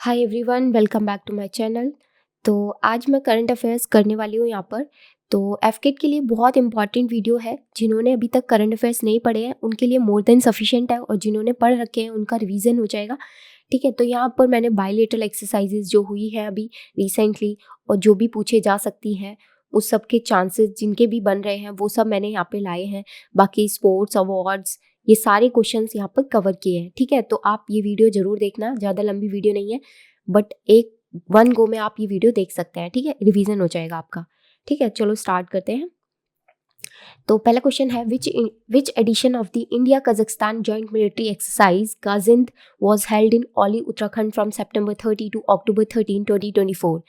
Hi everyone, welcome back to my channel. तो आज मैं करंट अफेयर्स करने वाली हूँ यहाँ पर। तो एफकेट के लिए बहुत इंपॉर्टेंट वीडियो है। जिन्होंने अभी तक करंट अफेयर्स नहीं पढ़े हैं उनके लिए मोर देन सफिशिएंट है, और जिन्होंने पढ़ रखे हैं उनका रिवीजन हो जाएगा। ठीक है, तो यहाँ पर मैंने बायलेटरल एक्सरसाइजेज जो हुई है अभी रिसेंटली और जो भी पूछे जा सकती हैं उस सब के चांसेस जिनके भी बन रहे हैं वो सब मैंने यहाँ पे लाए हैं। बाकी स्पोर्ट्स अवार्ड्स ये सारे क्वेश्चंस यहाँ पर कवर किए हैं। ठीक है, तो आप ये वीडियो जरूर देखना, ज़्यादा लंबी वीडियो नहीं है, बट एक वन गो में आप ये वीडियो देख सकते हैं। ठीक है, रिवीजन हो जाएगा आपका। ठीक है, चलो स्टार्ट करते हैं। तो पहला क्वेश्चन है, which edition of the India Kazakhstan joint military exercise Kazind was held in Auli Uttarakhand from September 30 to October 13 2024।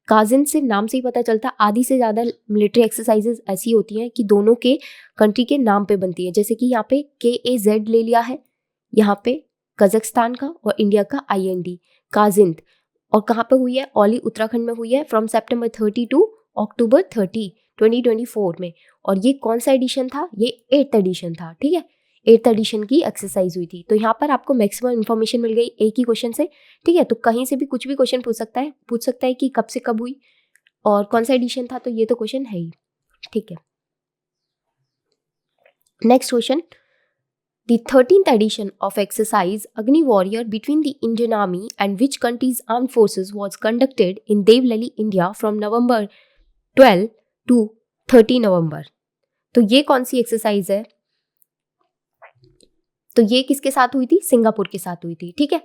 Kazind से नाम से ही पता चलता आधी से ज़्यादा मिलिट्री एक्सरसाइजेज ऐसी होती हैं कि दोनों के कंट्री के नाम पे बनती है। जैसे कि यहाँ पे KAZ ले लिया है, यहाँ पे कजाकिस्तान का और इंडिया का IND गाजिंद। और कहाँ पे हुई है? ओली उत्तराखंड में हुई है फ्रॉम सितंबर 30 टू अक्टूबर 30 2024 में। और ये कौन सा एडिशन था? ये 8th एडिशन था। ठीक है, 8th एडिशन की एक्सरसाइज हुई थी। तो यहाँ पर आपको मैक्सिमम इन्फॉर्मेशन मिल गई एक ही क्वेश्चन से। ठीक है, तो कहीं से भी कुछ भी क्वेश्चन पूछ सकता है कि कब से कब हुई और कौन सा एडिशन था। तो ये तो क्वेश्चन है ही। ठीक है, next question, The 13th edition of exercise Agni Warrior between the Indian Army and which country's armed forces was conducted in Devlali, India from November 12 to 30 November। तो ये कौन सी एक्सरसाइज है? तो ये किसके साथ हुई थी? सिंगापुर के साथ हुई थी। ठीक है,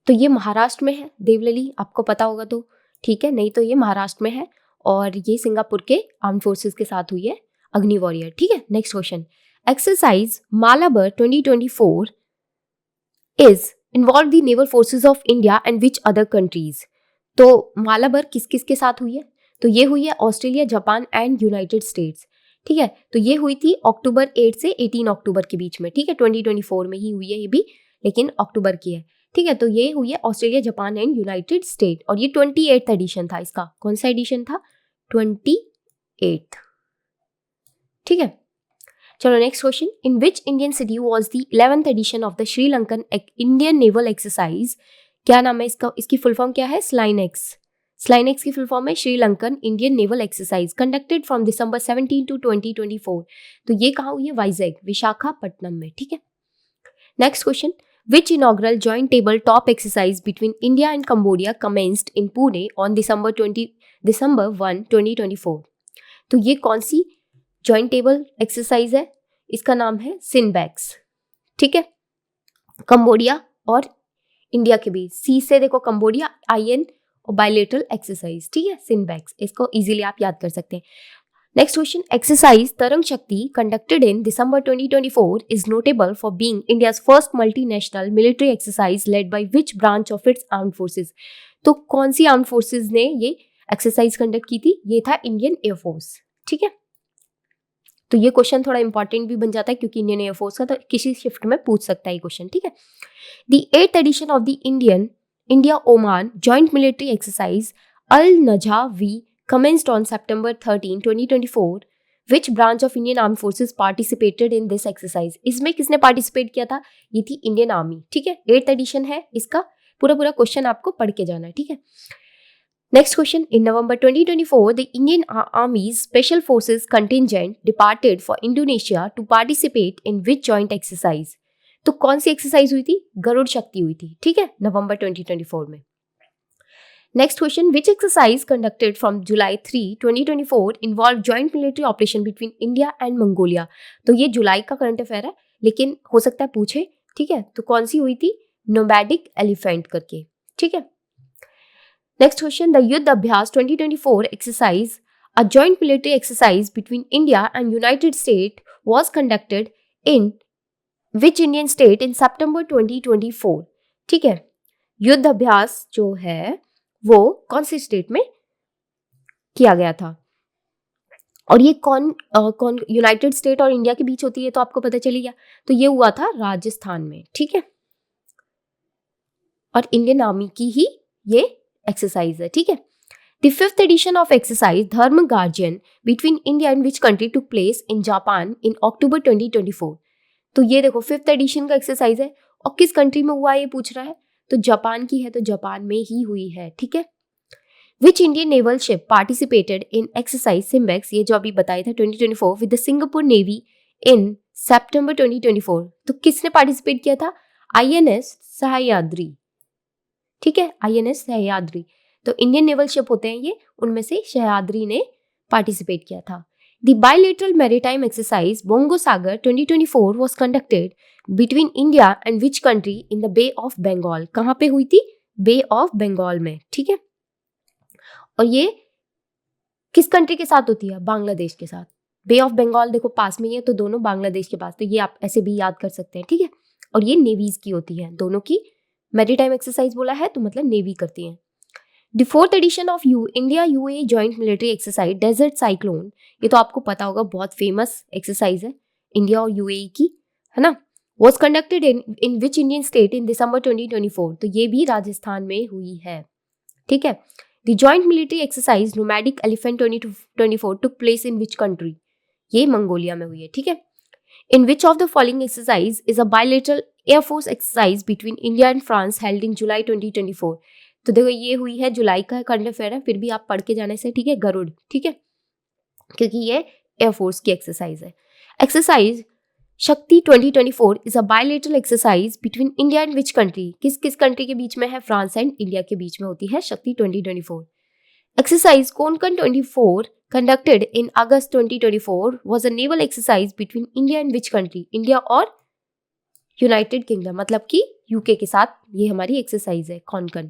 तो ये महाराष्ट्र में है देवलली, आपको पता होगा तो ठीक है, नहीं तो ये महाराष्ट्र में है और ये सिंगापुर के आर्म फोर्सेस के साथ हुई है अग्नि वॉरियर। ठीक है, next question, exercise Malabar 2024 is involve the naval forces of India and which other countries. तो मालाबर किस किस के साथ हुई है? तो ये हुई है Australia, Japan and United states. ठीक है, तो ये हुई थी अक्टूबर 8 से 18 अक्टूबर के बीच में। ठीक है, 2024 में ही हुई है ये भी, लेकिन अक्टूबर की है। ठीक है, तो ये हुई है Australia, Japan and United state. और ये 28th एडिशन था इसका। कौन सा एडिशन था? 28th। ठीक है, चलो next question, in which Indian city was the 11th edition of the Sri Lankan Indian naval exercise. क्या नाम है इसका? इसकी फुल फॉर्म क्या है? स्लाइनेक्स। स्लाइनेक्स की फुल फॉर्म है Sri Lankan Indian naval exercise conducted from December 17 to 2024। तो ये कहाँ हुई है? वाइजैग, विशाखापट्टनम में। ठीक है, next question, which inaugural joint table top exercise between India and Cambodia commenced in Pune on December 1, 2024। तो ये कौन सी जॉइंट टेबल एक्सरसाइज है? इसका नाम है सिनबैक्स। ठीक है, कंबोडिया और इंडिया के बीच, सी से देखो कंबोडिया, IN और बायलेटरल एक्सरसाइज। ठीक है, सिनबैक्स, इसको इजीली आप याद कर सकते हैं। नेक्स्ट क्वेश्चन, एक्सरसाइज तरंग शक्ति conducted in December 2024 is notable for being India's first multinational military exercise led by which branch of its armed forces. तो कौन सी आर्म्ड फोर्सेज ने ये एक्सरसाइज कंडक्ट की थी? ये था इंडियन एयरफोर्स। ठीक है, तो ये क्वेश्चन थोड़ा इंपॉर्टेंट भी बन जाता है क्योंकि इंडियन एयरफोर्स का तो किसी शिफ्ट में पूछ सकता है ये क्वेश्चन। ठीक है, the 8th edition of the India Oman joint military exercise Al Najah V commenced on September 13, 2024। Which branch of Indian Armed Forces participated in this exercise? इसमें किसने पार्टिसिपेट किया था? ये थी इंडियन आर्मी। ठीक है, 8th एडिशन है इसका। पूरा क्वेश्चन आपको पढ़ के जाना है। ठीक है, next question, in November 2024 the Indian army's special forces contingent departed for Indonesia to participate in which joint exercise. तो कौन सी एक्सरसाइज हुई थी? गरुड़ शक्ति हुई थी। ठीक है, नवंबर 2024 में। Next question, which exercise conducted from July 3, 2024 involved joint military operation between India and Mongolia। तो ये जुलाई का करंट अफेयर है लेकिन हो सकता है पूछे। ठीक है, तो कौन सी हुई थी? नोमैडिक एलिफेंट करके। ठीक है, next question, the Yudh Abhyas 2024 exercise a joint military exercise between India and United State was conducted in which Indian state in September 2024। ठीक है, युद्ध अभ्यास जो है वो कौन से स्टेट में किया गया था? और ये कौन यूनाइटेड स्टेट और इंडिया के बीच होती है तो आपको पता चली गया। तो ये हुआ था राजस्थान में। ठीक है, और इंडियन आर्मी की ही ये एक्सरसाइज है। ठीक है, the 5th edition of exercise Dharma guardian between India and which country took place in Japan in October 2024। तो ये देखो 5th एडिशन का एक्सरसाइज है और किस कंट्री में हुआ ये पूछ रहा है, तो जापान की है, तो जापान में ही हुई है, ठीक है। Which Indian naval ship participated in exercise SIMBEX, ये जो अभी बताया था 2024 with the Singapore navy in September 2024, तो किसने पार्टिसिपेट किया था, INS सह्याद्री, ठीक है, INS सह्याद्री। तो इंडियन नेवल शिप होते हैं ये, उनमें से सह्याद्री ने पार्टिसिपेट किया था। The bilateral maritime exercise Bongo Sagar 2024 was conducted between India and which country in the bay of Bengal, कहाँ पे हुई थी, बे ऑफ बंगाल में, ठीक है। और ये किस कंट्री के साथ होती है, बांग्लादेश के साथ। बे ऑफ बंगाल देखो पास में ही है, तो दोनों बांग्लादेश के पास, तो ये आप ऐसे भी याद कर सकते हैं, ठीक है। और ये नेवीज की होती है, दोनों की मैरीटाइम एक्सरसाइज बोला है तो मतलब नेवी करती है। The 4th edition of India UAE joint military exercise desert cyclone, ये तो आपको पता होगा, बहुत फेमस एक्सरसाइज है इंडिया और UAE की, है ना। Was conducted in which Indian state in December 2024, तो ये भी राजस्थान में हुई है, ठीक है। The joint military exercise nomadic elephant 2024 took place in which country, ये मंगोलिया में हुई है, ठीक है। In which of the following exercise is a bilateral air force exercise between India and France held in July 2024, तो देखो ये हुई है जुलाई का करंट अफेयर है, फिर भी आप पढ़ के जाने से, ठीक है, गरुड़, ठीक है, क्योंकि ये एयरफोर्स की एक्सरसाइज है। एक्सरसाइज शक्ति 2024 is a bilateral exercise between India and which country, किस किस कंट्री के बीच में है, फ्रांस एंड इंडिया के बीच में होती है शक्ति 2024। Exercise Konkan 24 conducted in August 2024 was a naval exercise between India and which country, India और यूनाइटेड किंगडम, मतलब कि यूके के साथ ये हमारी एक्सरसाइज है Konkan.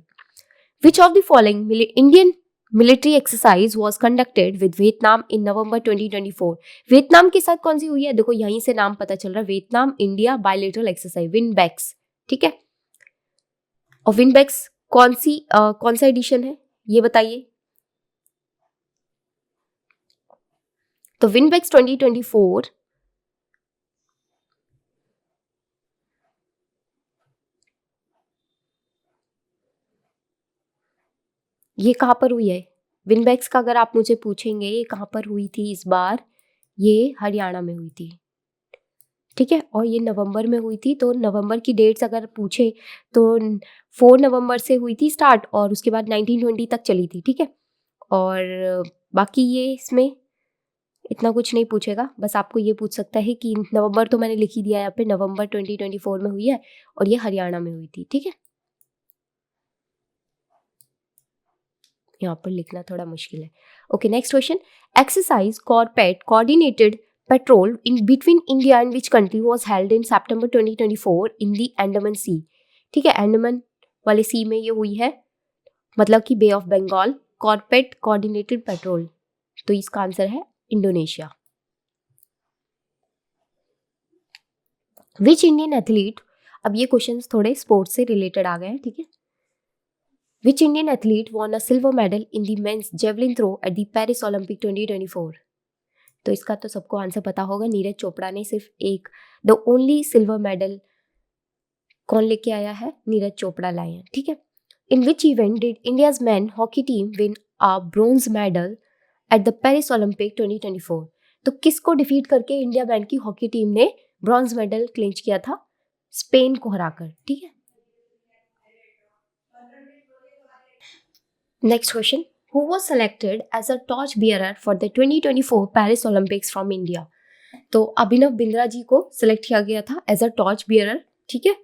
Which of the following Indian military exercise was conducted with Vietnam in November 2024? Vietnam के साथ कौन सी हुई है, देखो यहीं से नाम पता चल रहा है, Vietnam India bilateral exercise VINBAX, ठीक है। और विनबैक्स कौन सा एडिशन है ये बताइए, तो विनबैक्स 2024 ये कहाँ पर हुई है, विनबैक्स का अगर आप मुझे पूछेंगे ये कहाँ पर हुई थी इस बार, ये हरियाणा में हुई थी, ठीक है। और ये नवंबर में हुई थी, तो नवंबर की डेट्स अगर पूछे तो 4 नवंबर से हुई थी स्टार्ट और उसके बाद 1920 तक चली थी, ठीक है। और बाकी ये इसमें इतना कुछ नहीं पूछेगा, बस आपको ये पूछ सकता है कि नवंबर तो मैंने लिख ही दिया यहाँ पे, नवंबर 2024 में हुई है और ये हरियाणा में हुई थी, ठीक है। यहाँ पर लिखना थोड़ा मुश्किल है। Okay, next question, exercise CORPAT coordinated patrol in between India and which country was held in September 2024 in the Andaman sea, ठीक है, अंडमान वाले सी में ये हुई है, मतलब कि bay of Bengal, CORPAT coordinated patrol, तो इसका आंसर है इंडोनेशिया। विच इंडियन एथलीट, अब ये क्वेश्चंस थोड़े स्पोर्ट्स से रिलेटेड आ गए हैं, ठीक है। Which Indian athlete won a silver medal in the men's javelin throw at the Paris Olympic 2024? तो इसका तो सबको आंसर पता होगा, नीरज चोपड़ा ने सिर्फ एक द ओनली सिल्वर मेडल कौन लेके आया है, नीरज चोपड़ा लाए हैं, ठीक है। In which event did India's man hockey team win a bronze medal at the Paris Olympic 2024? तो किसको डिफीट करके इंडिया मैन की हॉकी टीम ने ब्रॉन्ज मेडल क्लिंच किया था, स्पेन को हराकर, ठीक है। Next question, who was selected as a torch bearer for the 2024 Paris Olympics from India? तो अभिनव बिंद्रा जी को सिलेक्ट किया गया था एज अ टॉर्च बियरर, ठीक है।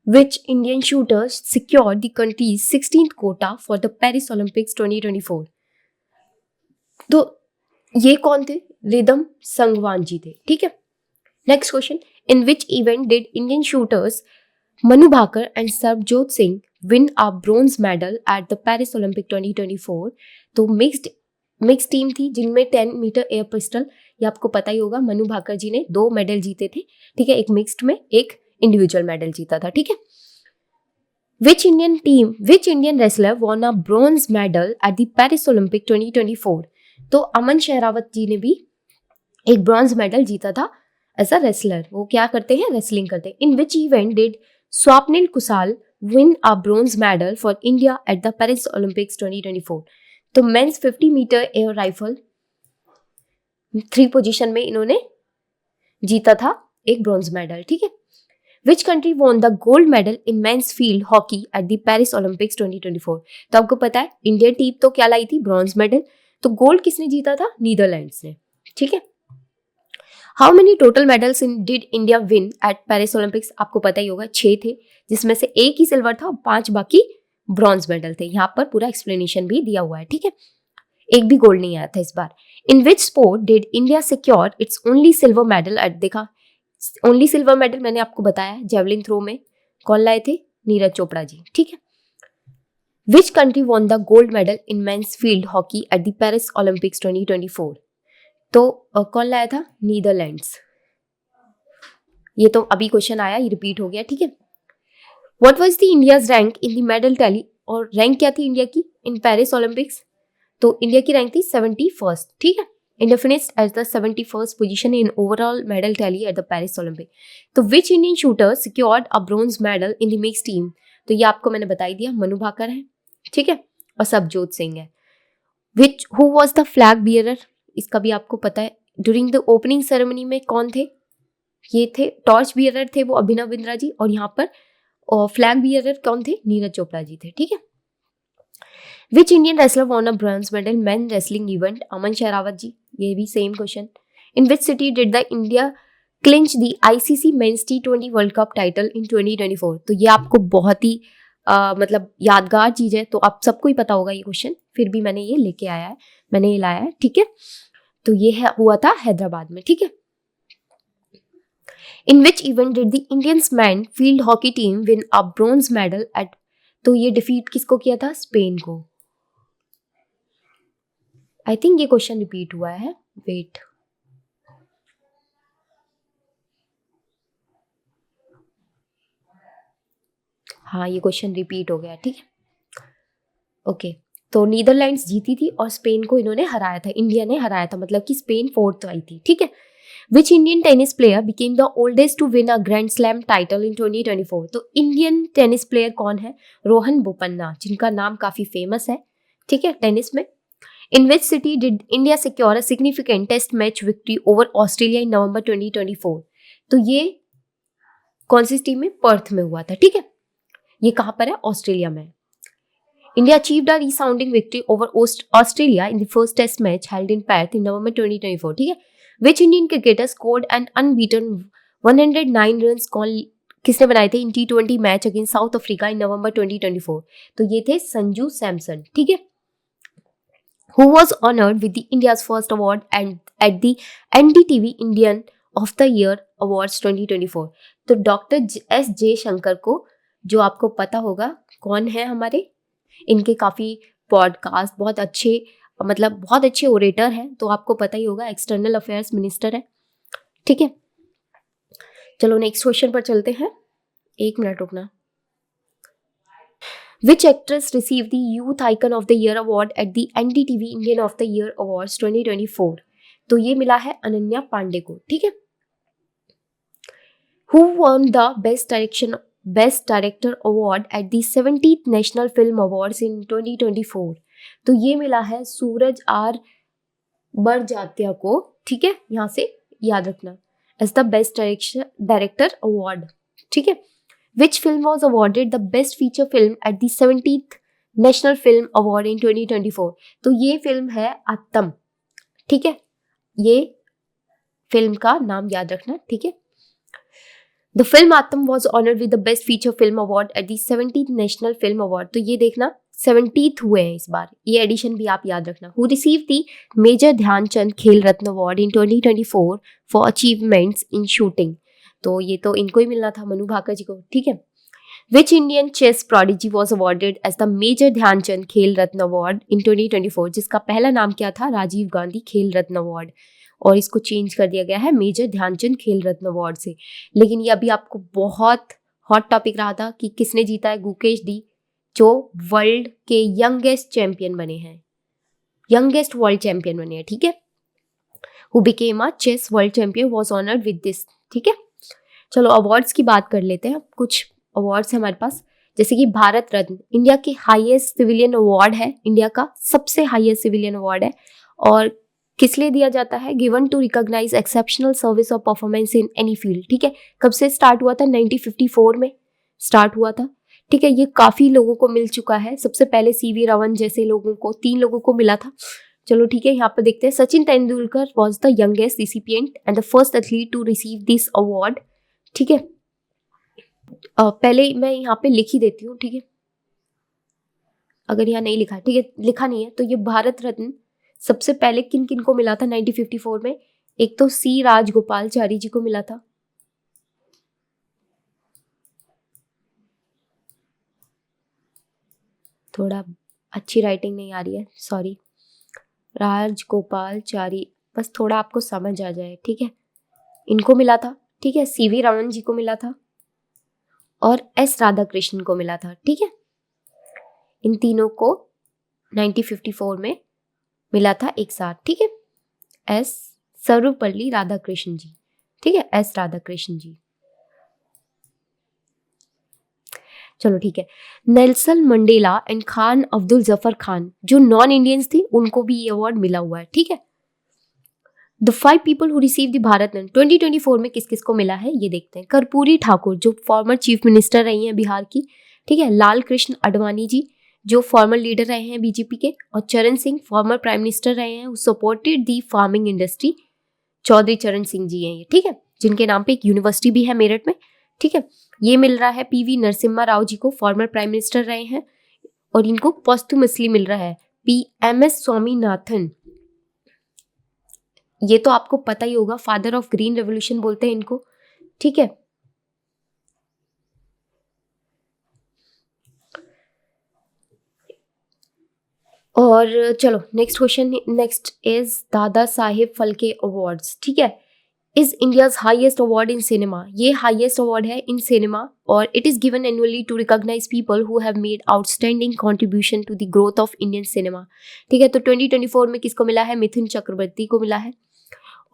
Which Indian shooters secured the country's 16th quota for the Paris Olympics 2024? तो ये कौन थे, रिदम संगवान जी थे, ठीक है। Next question, in which event did Indian shooters Manu Bhaker and Sarabjot Singh win a bronze medal at the Paris Olympic 2024? तो मिक्स्ड टीम थी जिनमें 10 मीटर एयर पिस्टल, ये आपको पता ही होगा, मनु भाकर जी ने 2 मेडल जीते थे, ठीक है, एक मिक्स्ड में एक इंडिविजुअल मेडल जीता था, ठीक है। Which Indian wrestler won a bronze medal at the Paris Olympic 2024? तो अमन शेरावत जी ने भी एक ब्रॉन्ज मेडल जीता था एज अ रेसलर, वो क्या करते हैं, रेसलिंग करते हैं। In which event did Swapnil Kusale win a bronze medal for India at the Paris Olympics 2024? तो men's 50 metre air rifle 3 position में इन्होंने जीता था एक ब्रॉन्ज मेडल, ठीक है। Which country won the gold medal in men's field hockey at the Paris Olympics 2024? तो आपको पता है इंडियन टीम तो क्या लाई थी, ब्रॉन्ज मेडल। तो गोल्ड किसने जीता था, नीदरलैंड्स ने, ठीक है। How many total medals did India win at Paris Olympics? आपको पता ही होगा 6 थे, जिसमें से 1 ही सिल्वर था और 5 बाकी ब्रॉन्ज मेडल थे। यहाँ पर पूरा एक्सप्लेनेशन भी दिया हुआ है, ठीक है। एक भी गोल्ड नहीं आया था इस बार। In which sport did India secure its only silver medal at? देखा, ओनली सिल्वर मेडल मैंने आपको बताया, जेवलिन थ्रो में कौन लाए थे, नीरज चोपड़ा जी, ठीक है। Which country won the gold medal in men's field hockey at the Paris Olympics 2024? तो कौन लाया था, नीदरलैंड्स। ये तो अभी क्वेश्चन आया, ये रिपीट हो गया, ठीक है। What was the India's rank in the medal tally? और रैंक क्या थी इंडिया की इन पेरिस ओलंपिक्स? तो इंडिया की रैंक थी 71st, ठीक है। India finished at the 71st position in overall medal tally at the Paris Olympic. तो which Indian shooter secured a bronze medal in the mix team? तो ये आपको मैंने बता ही दिया, मनु भाकर है, ठीक है, और सबजोत सिंह है। Which who was the flag bearer? इसका भी आपको पता है। ड्यूरिंग द ओपनिंग सेरेमनी में कौन थे, ये थे टॉर्च बियरर थे वो अभिनव बिंद्रा जी, और यहाँ पर फ्लैग बियरर कौन थे, नीरज चोपड़ा जी थे, ठीक है। Which Indian wrestler won a bronze medal man wrestling event? Aman Sehrawat ji, ये भी same question. In which city did the India clinch the ICC men's T20 world cup title in 2024? तो ये आपको बहुत ही मतलब यादगार चीज है, तो आप सबको ही पता होगा ये क्वेश्चन, फिर भी मैंने ये लेके आया है, मैंने ये लाया है, ठीक है। तो ये है हुआ था हैदराबाद में, ठीक है। In which event did the Indians man field hockey team win a bronze medal at? तो ये डिफीट किसको किया था, स्पेन को। आई थिंक ये क्वेश्चन रिपीट हुआ है, वेट, हाँ ये क्वेश्चन रिपीट हो गया, ठीक है, ओके। तो नीदरलैंड्स जीती थी और स्पेन को इन्होंने हराया था, इंडिया ने हराया था, मतलब कि स्पेन 4th आई थी, ठीक है। Which Indian tennis player became the oldest to win a grand slam title in 2024? तो इंडियन टेनिस प्लेयर कौन है, रोहन बोपन्ना, जिनका नाम काफी फेमस है, ठीक है, टेनिस में। In which city did India secure a significant test match victory over Australia in November 2024? तो ये कौन सी टीम में, पर्थ में हुआ था, ठीक है। ये कहां पर है, ऑस्ट्रेलिया में। India achieved a resounding victory over Australia in the first test match held in Perth in November 2024, ठीक है। Which Indian cricketer scored an unbeaten 109 runs? किसने बनाए थे in T20 match against South Africa in November 2024? तो ये थे संजू सैमसन, ठीक है। Who was honored with the India's first award and at the NDTV Indian of the Year Awards 2024? तो doctor S Jaishankar को, जो आपको पता होगा कौन है हमारे, इनके काफ़ी पॉडकास्ट बहुत अच्छे, मतलब बहुत अच्छे ओरेटर हैं, तो आपको पता ही होगा, एक्सटर्नल अफेयर्स मिनिस्टर है, ठीक है। चलो नेक्स्ट क्वेश्चन पर चलते हैं, 1 मिनट रुकना। Which actress receive the youth icon of the year award at the NDTV Indian of the year awards 2024? तो ये मिला है अनन्या पांडे को, ठीक है। Who won the best director award at the 70th national film awards इन 2024? तो ये मिला है सूरज आर बड़जात्या को, ठीक है, यहाँ से याद रखना, as the best director award, ठीक है। Which film was awarded the best feature film at the 70th national film award in 2024? तो ये फिल्म है आत्म, ठीक है, ये फिल्म का नाम याद रखना, ठीक है। The film Atom was honored with the Best Feature Film Award at the 70th National Film Award. तो ये देखना 70th हुए हैं इस बार, ये एडिशन भी आप याद रखना। Who received the Major Dhyanchand खेल रत्न award in 2024 for achievements in shooting? तो ये तो इनको ही मिलना था, मनु भाकर जी को, ठीक है। Which Indian chess prodigy was awarded as the Major Dhyanchand खेल रत्न अवार्ड in 2024? जिसका पहला नाम क्या था, राजीव गांधी खेल रत्न अवार्ड, और इसको चेंज कर दिया गया है मेजर ध्यानचंद खेल रत्न अवार्ड से। लेकिन ये अभी आपको बहुत हॉट टॉपिक रहा था कि किसने जीता है, गुकेश डी, जो वर्ल्ड के यंगेस्ट चैंपियन बने हैं, यंगेस्ट वर्ल्ड चैंपियन बने हैं, ठीक है। Who became a chess world champion was honoured with this, ठीक है। चलो अवार्ड्स की बात कर लेते हैं, कुछ अवार्ड्स हमारे पास, जैसे कि भारत रत्न, इंडिया के हाईएस्ट सिविलियन अवार्ड है, इंडिया का सबसे हाईएस्ट सिविलियन अवार्ड है, और किस लिए दिया जाता है? Given to recognise exceptional service और परफॉर्मेंस इन एनी फील्ड। ठीक है, कब से स्टार्ट हुआ था? 1954 में स्टार्ट हुआ था। ठीक है, ये काफी लोगों को मिल चुका है। सबसे पहले सीवी रमन जैसे लोगों को, 3 लोगों को मिला था। चलो ठीक है, यहाँ पे देखते हैं। Sachin Tendulkar was the youngest recipient and the first athlete to receive this award. ठीक है, पहले मैं यहाँ पे लिख ही देती हूँ। ठीक है, अगर यहाँ नहीं लिखा, ठीक है लिखा नहीं है, तो ये भारत रत्न सबसे पहले किन किन को मिला था 1954 में? एक तो सी राजगोपालचारी जी को मिला था, थोड़ा अच्छी राइटिंग नहीं आ रही है, सॉरी, राजगोपालचारी, बस थोड़ा आपको समझ आ जाए। ठीक है, इनको मिला था। ठीक है, सीवी रमन जी को मिला था और एस राधाकृष्णन को मिला था। ठीक है, इन तीनों को 1954 में मिला था एक साथ। ठीक है, एस सर्वपल्ली राधाकृष्णन जी। ठीक है, एस राधाकृष्णन जी। चलो ठीक है, Nelson Mandela and Khan Abdul Zafar Khan जो नॉन इंडियंस थे, उनको भी ये अवार्ड मिला हुआ है। ठीक है, the 5 people who receive the Bharat Ratna 2024 में किस किस को मिला है ये देखते हैं। कर्पूरी ठाकुर जो फॉर्मर चीफ मिनिस्टर रही हैं बिहार की। ठीक है, लाल कृष्ण आडवाणी जी जो फॉर्मर लीडर रहे हैं बीजेपी के, और चरण सिंह फॉर्मर प्राइम मिनिस्टर रहे हैं who supported the farming industry. Chaudhary Charan Singh जी हैं ये। ठीक है, जिनके नाम पे एक यूनिवर्सिटी भी है मेरठ में। ठीक है, ये मिल रहा है पीवी नरसिम्हा राव जी को, फॉर्मर प्राइम मिनिस्टर रहे हैं, और इनको पोस्टुमसली मिल रहा है पीएमएस स्वामीनाथन। ये तो आपको पता ही होगा, फादर ऑफ ग्रीन रेवोल्यूशन बोलते हैं इनको। ठीक है, और चलो next question, next is Dada Saheb Phalke awards. ठीक है, is India's highest award in cinema. ये हाईएस्ट अवार्ड है इन सिनेमा और it is given annually to recognise people who have made outstanding contribution to the growth of Indian cinema. ठीक है, तो 2024 में किसको मिला है? मिथुन चक्रवर्ती को मिला है,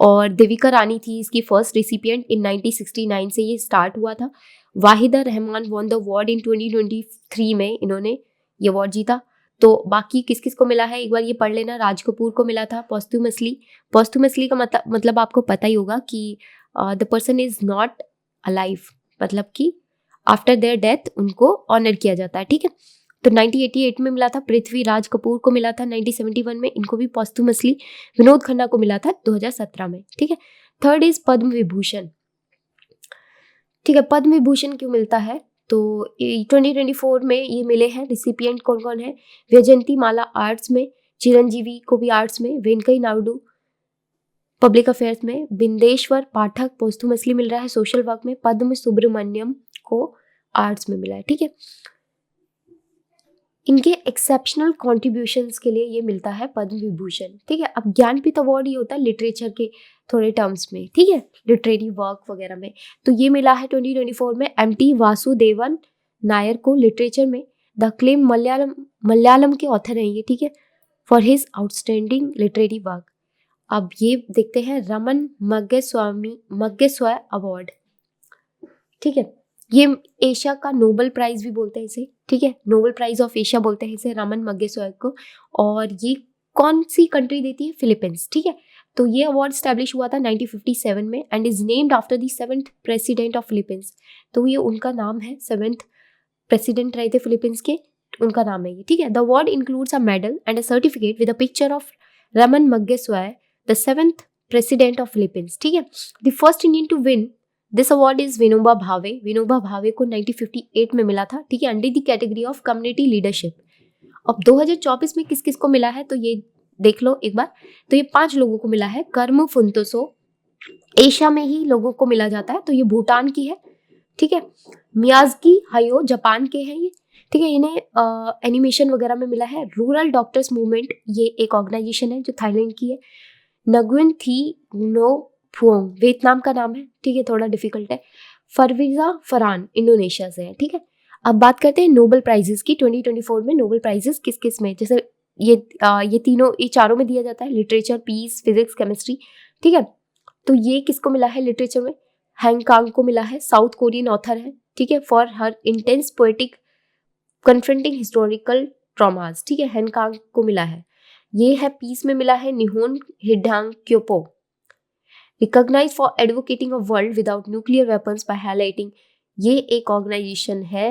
और देविका रानी थी इसकी फर्स्ट रिसिपिएंट। इन 1969 से ये स्टार्ट हुआ था। Waheeda Rahman won the award in 2023 में इन्होंने ये अवार्ड जीता। तो बाकी किस किस को मिला है एक बार ये पढ़ लेना। राज कपूर को मिला था पोस्टुमसली। पोस्टुमसली का मतलब आपको पता ही होगा कि the person is not alive, मतलब कि आफ्टर देयर डेथ उनको ऑनर किया जाता है। ठीक है, तो 1988 में मिला था पृथ्वी राज कपूर को मिला था, 1971 में इनको भी पोस्टुमसली। विनोद खन्ना को मिला था 2017 में। ठीक है, थर्ड इज पद्म विभूषण। ठीक है, पद्म विभूषण क्यों मिलता है? तो 2024 में ये मिले हैं रिसिपिएंट कौन कौन है? वैजयंती माला आर्ट्स में, चिरंजीवी को भी आर्ट्स में, वेंकई नायडू पब्लिक अफेयर्स में, बिंदेश्वर पाठक पोस्टुमसली मिल रहा है सोशल वर्क में, पद्म सुब्रमण्यम को आर्ट्स में मिला है। ठीक है, इनके एक्सेप्शनल कॉन्ट्रीब्यूशंस के लिए ये मिलता है पद्म विभूषण। ठीक है, अब ज्ञानपीठ अवार्ड ये होता है लिटरेचर के थोड़े टर्म्स में। ठीक है, लिटरेरी वर्क वगैरह में, तो ये मिला है 2024 में एमटी वासुदेवन नायर को लिटरेचर में। द क्लेम मलयालम के ऑथर हैं ये। ठीक है, for his outstanding literary work. अब ये देखते हैं रमन मग्गेस्वामी अवार्ड। ठीक है, ये एशिया का नोबेल प्राइज भी बोलते हैं इसे। ठीक है, नोबेल प्राइज ऑफ एशिया बोलते हैं इसे रमन मग्गेस्वामी को। और ये कौन सी कंट्री देती है? फिलीपींस। ठीक है, तो ये अवार्ड स्टैब्लिश हुआ था 1957 में and is named after the 7th president of Philippines. तो ये उनका नाम है, 7th प्रेसिडेंट रहे थे फिलीपींस के, उनका नाम है ये। ठीक है, the award includes a medal and a certificate with a picture of Ramon Magsaysay the 7th president of Philippines. ठीक है, the first Indian to win this award is Vinoba Bhave. Vinoba भावे को 1958 में मिला था। ठीक है, under the category of community leadership. अब 2024 में किस किस को मिला है तो ये देख लो एक बार। तो ये 5 लोगों को मिला है। कर्म फुंतोसो एशिया में ही लोगों को मिला जाता है, तो ये भूटान की है। ठीक है, मियाज़की हायो जापान के हैं ये। ठीक है, इन्हें एनिमेशन वगैरह में मिला है। रूरल डॉक्टर्स मूवमेंट ये एक ऑर्गेनाइजेशन है जो थाईलैंड की है। नगुन थी नो फुओंग वियतनाम का नाम है। ठीक है, थोड़ा डिफिकल्ट है। फरवीजा फरहान इंडोनेशिया से है। ठीक है, अब बात करते हैं नोबेल प्राइजेस की। 2024 में नोबेल प्राइजेस किस किस में, जैसे ये चारों में दिया जाता है, लिटरेचर, पीस, फिजिक्स, केमिस्ट्री। ठीक है, तो ये किसको मिला है लिटरेचर में? हैंग कांग को मिला है, साउथ कोरियन ऑथर है। ठीक है, for her intense poetic confronting historical traumas. ठीक है, हैंग कांग को मिला है। ये है पीस में मिला है Nihon Hidankyo, recognise for advocating a world without nuclear weapons by highlighting. ये एक ऑर्गेनाइजेशन है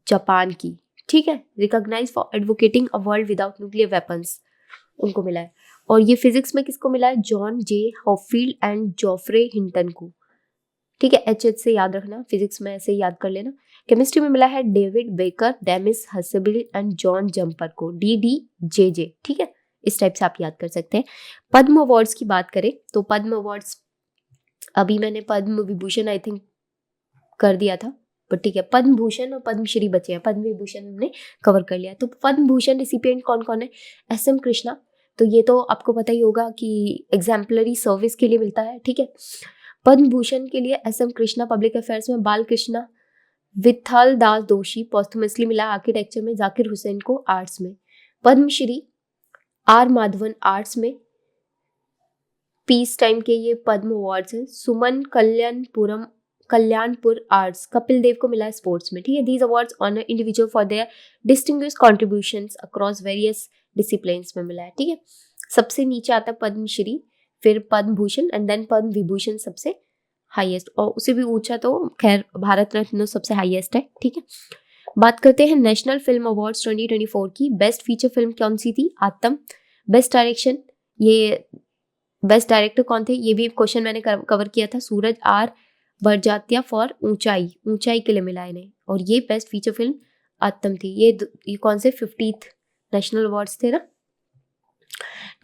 जापान की, ठीक है, recognise for advocating a world without nuclear weapons, उनको मिला है। और ये फिजिक्स में किसको मिला है? John J Hopfield and Geoffrey Hinton को, ठीक है, एच से याद रखना, फिजिक्स में ऐसे याद कर लेना। केमिस्ट्री में मिला है David Baker, Demis Hassabis and John Jumper को, DDJJ, ठीक है, इस टाइप से आप याद कर सकते हैं। पद्म अवार्ड्स की बात करें तो पद्म अवार्ड्स, अभी मैंने पद्म विभूषण आई थिंक कर दिया था, बट ठीक है, पद्म भूषण और पद्मश्री बचे हैं, पद्म विभूषण हमने कवर कर लिया। तो पद्म भूषण रिसिपिएंट कौन कौन है? SM कृष्णा, तो ये तो आपको पता ही होगा कि एग्जाम्पलरी सर्विस के लिए मिलता है, ठीक है। पद्म भूषण के लिए SM कृष्णा पब्लिक अफेयर्स में, बाल कृष्णा, विठल दास दोषी पॉस्टमसली मिला आर्किटेक्चर में, जाकिर हुसैन को आर्ट्स में। पद्मश्री R माधवन आर्ट्स में, पीस टाइम के ये पद्म अवार्ड्स हैं। सुमन कल्याणपुर आर्ट्स, कपिल देव को मिला है स्पोर्ट्स में, ठीक है। These awards honour individual for their distinguished contributions across various disciplines में मिला है, ठीक है। सबसे नीचे आता है पद्मश्री, फिर पद्म भूषण एंड देन पद्म विभूषण सबसे हाईएस्ट, और उसे भी ऊंचा तो खैर भारत रत्न सबसे हाईएस्ट है, ठीक है। बात करते हैं नेशनल फिल्म अवार्ड्स 2024 की। बेस्ट फीचर फिल्म कौन सी थी? आत्म। बेस्ट डायरेक्शन, ये बेस्ट डायरेक्टर कौन थे? ये भी क्वेश्चन मैंने कवर किया था, सूरज R बरजात्या फॉर ऊंचाई के लिए मिला इन्हें, और ये बेस्ट फीचर फिल्म आत्म थी। ये कौन से 50th नेशनल अवार्ड्स थे ना,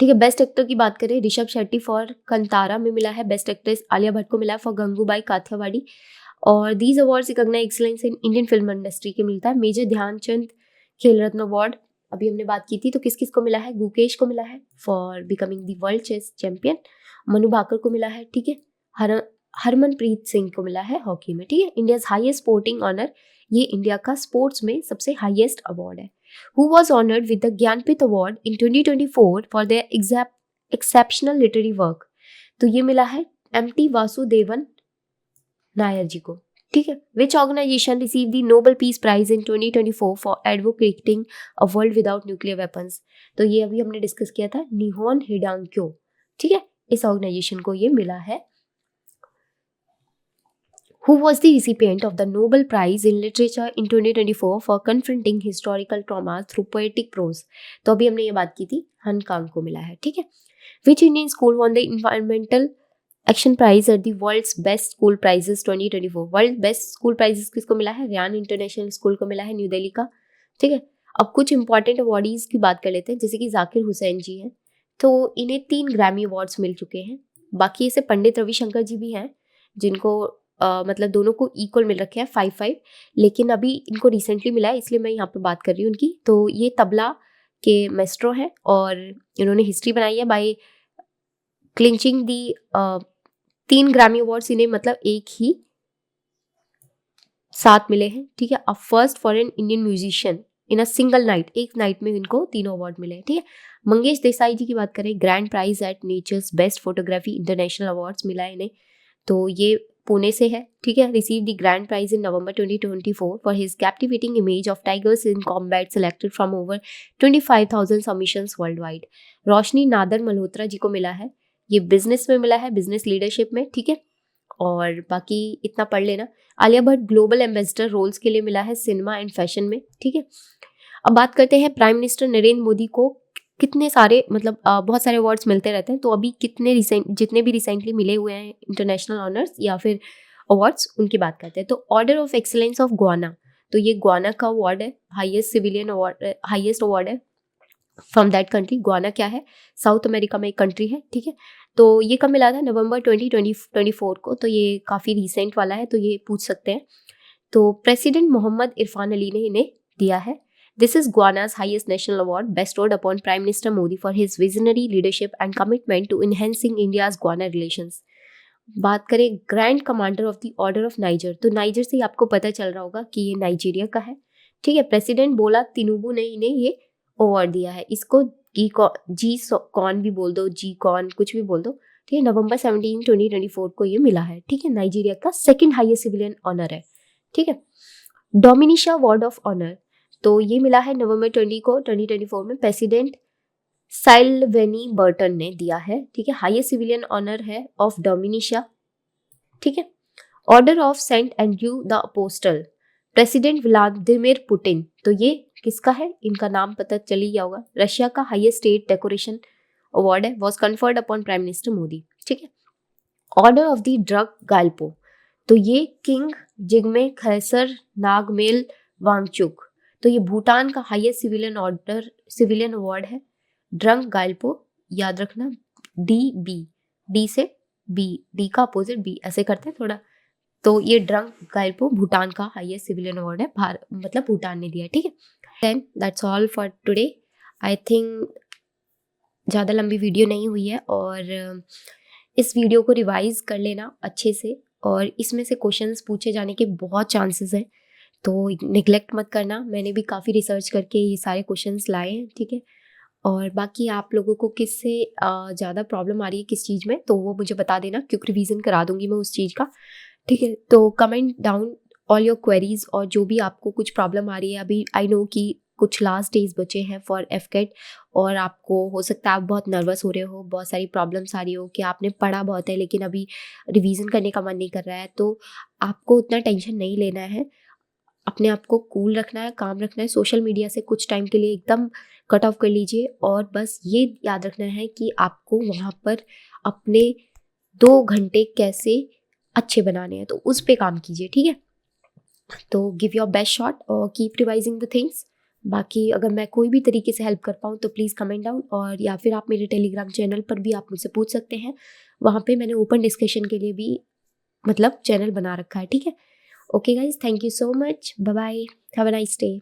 ठीक है। बेस्ट एक्टर की बात करें, ऋषभ शेट्टी फॉर कंतारा में मिला है। बेस्ट एक्ट्रेस आलिया भट्ट को मिला है फॉर गंगूबाई काठियावाड़ी। और these awards recognise excellence in Indian film industry के मिलता है। मेजर ध्यानचंद खेल रत्न अवार्ड अभी हमने बात की थी, तो किस किस को मिला है? गुकेश को मिला है for becoming the world chess champion, Manu Bhaker को मिला है, ठीक है, हरमनप्रीत सिंह को मिला है हॉकी में, ठीक है। इंडियाज हाईएस्ट स्पोर्टिंग ऑनर, ये इंडिया का स्पोर्ट्स में सबसे हाईएस्ट अवार्ड है। Who was honored with the Jnanpith Award in 2024 for their exceptional literary work? तो ये मिला है MT वासुदेवन नायर जी को, ठीक है। Which organization received the Nobel Peace Prize in 2024 for advocating a world without nuclear weapons? तो ये अभी हमने डिस्कस किया था, निहोन हिडांक्यो, ठीक है, इस ऑर्गेनाइजेशन को ये मिला है। Who was the recipient of the Nobel Prize in Literature in 2024 for confronting historical trauma through poetic prose? तो अभी हमने ये बात की थी, हन कांग को मिला है, ठीक है। Which Indian school won the Environmental Action Prize at the World's Best School Prizes 2024? World Best School Prizes किसको मिला है? रियान इंटरनेशनल स्कूल को मिला है, न्यू दिल्ली का, ठीक है। अब कुछ इंपॉर्टेंट अवार्डीज की बात कर लेते हैं, जैसे कि जाकिर हुसैन जी हैं, तो इन्हें 3 ग्रैमी अवार्ड्स मिल चुके हैं। बाकी ऐसे पंडित रविशंकर जी भी हैं जिनको मतलब दोनों को इक्वल मिल रखे हैं 5-5, लेकिन अभी इनको रिसेंटली मिला है, इसलिए मैं यहाँ पे बात कर रही हूँ उनकी। तो ये तबला के मेस्ट्रो हैं और इन्होंने हिस्ट्री बनाई है बाय क्लिंचिंग दी 3 ग्रैमी अवार्ड्स इन्हें मतलब एक ही साथ मिले हैं, ठीक है। A first for an Indian musician in a single night, एक नाइट में इनको तीनों अवार्ड मिले हैं, ठीक है। मंगेश देसाई जी की बात करें, grand prize at nature's best photography international awards मिला है इन्हें, तो ये पुणे से है, ठीक है। Receive the grand prize in November 2024 for his captivating image of tigers in combat selected from over 25,000 submissions worldwide. Roshni Nadar Malhotra ji को मिला है, ये बिजनेस में मिला है, बिजनेस लीडरशिप में, ठीक है। और बाकी इतना पढ़ लेना। Alia Bhatt global ambassador roles के लिए मिला है सिनेमा एंड फैशन में, ठीक है। अब बात करते हैं प्राइम मिनिस्टर नरेंद्र मोदी को कितने सारे मतलब बहुत सारे अवार्ड्स मिलते रहते हैं, तो अभी जितने भी रिसेंटली मिले हुए हैं इंटरनेशनल ऑनर्स या फिर अवार्ड्स, उनकी बात करते हैं। तो order of excellence of Guana, तो ये गुआना का अवार्ड है, highest civilian award, highest award है फ्रॉम दैट कंट्री। गुआना क्या है? साउथ अमेरिका में एक कंट्री है, ठीक है। तो ये कब मिला था? नवंबर 2024 को, तो ये काफ़ी रिसेंट वाला है, तो ये पूछ सकते हैं। तो प्रेसिडेंट मोहम्मद इरफान अली ने इन्हें दिया है। This is Guyana's highest national award bestowed upon Prime Minister Modi for his visionary leadership and commitment to enhancing India's Guyana relations. बात करें grand commander of the order of niger, तो नाइजर से ही आपको पता चल रहा होगा कि ये नाइजीरिया का है, ठीक है। प्रेसिडेंट बोला तिनुबू ने इन्हें ये अवार्ड दिया है, इसको जी कॉन भी बोल दो, जी कॉन कुछ भी बोल दो, ठीक है। नवंबर 17, 2024 को ये मिला है, ठीक है। नाइजीरिया का सेकेंड हाईएस्ट सिविलियन ऑनर है, ठीक है। डोमिनिशा अवार्ड ऑफ ऑनर, तो ये मिला है नवंबर 20 को 2024 में प्रेसिडेंट साइलवेनी बर्टन ने दिया है, ठीक है। हाईएस्ट सिविलियन ऑनर है ऑफ डोमिनिशिया, ठीक है। Order of Saint Andrew the Apostle, president Vladimir Putin, तो ये किसका है, इनका नाम पता चल ही गया होगा। रशिया का हाईएस्ट स्टेट डेकोरेशन अवार्ड है, was conferred upon prime minister Modi, ठीक है। ऑर्डर ऑफ द ड्रग गाल्पो, तो ये किंग जिग्मे खैसर नागमेल वांगचुक, तो ये भूटान का हाईएस्ट सिविलियन अवार्ड है। ड्रंक गाल्पो याद रखना, डी से बी, डी का अपोजिट बी, ऐसे करते हैं थोड़ा। तो ये ड्रंक गाल्पो भूटान का हाईएस्ट सिविलियन अवार्ड है, मतलब भूटान ने दिया है, ठीक है। Then that's all for today. I think ज़्यादा लंबी वीडियो नहीं हुई है, और इस वीडियो को रिवाइज कर लेना अच्छे से, और इसमें से क्वेश्चंस पूछे जाने के बहुत चांसेस हैं, तो निगलेक्ट मत करना। मैंने भी काफ़ी रिसर्च करके ये सारे क्वेश्चंस लाए हैं, ठीक है। और बाकी आप लोगों को किससे ज़्यादा प्रॉब्लम आ रही है किस चीज़ में, तो वो मुझे बता देना, क्योंकि रिवीजन करा दूंगी मैं उस चीज़ का, ठीक है। तो comment down all your queries, और जो भी आपको कुछ प्रॉब्लम आ रही है अभी, आई नो कि कुछ लास्ट डेज बचे हैं फॉर एफकेट, और आपको हो सकता है आप बहुत नर्वस हो रहे हो, बहुत सारी प्रॉब्लम्स आ रही हो कि आपने पढ़ा बहुत है लेकिन अभी रिवीजन करने का मन नहीं कर रहा है, तो आपको उतना टेंशन नहीं लेना है। अपने आप को कूल रखना है, काम रखना है, सोशल मीडिया से कुछ टाइम के लिए एकदम कट ऑफ कर लीजिए, और बस ये याद रखना है कि आपको वहाँ पर अपने 2 घंटे कैसे अच्छे बनाने हैं, तो उस पे काम कीजिए, ठीक है। तो गिव योर बेस्ट शॉट और कीप रिवाइजिंग द थिंग्स। बाकी अगर मैं कोई भी तरीके से हेल्प कर पाऊँ तो प्लीज़ कमेंट डाउन, और या फिर आप मेरे टेलीग्राम चैनल पर भी आप मुझसे पूछ सकते हैं। वहाँ पे मैंने ओपन डिस्कशन के लिए भी मतलब चैनल बना रखा है, ठीक है। Okay guys, thank you so much, bye bye, have a nice day.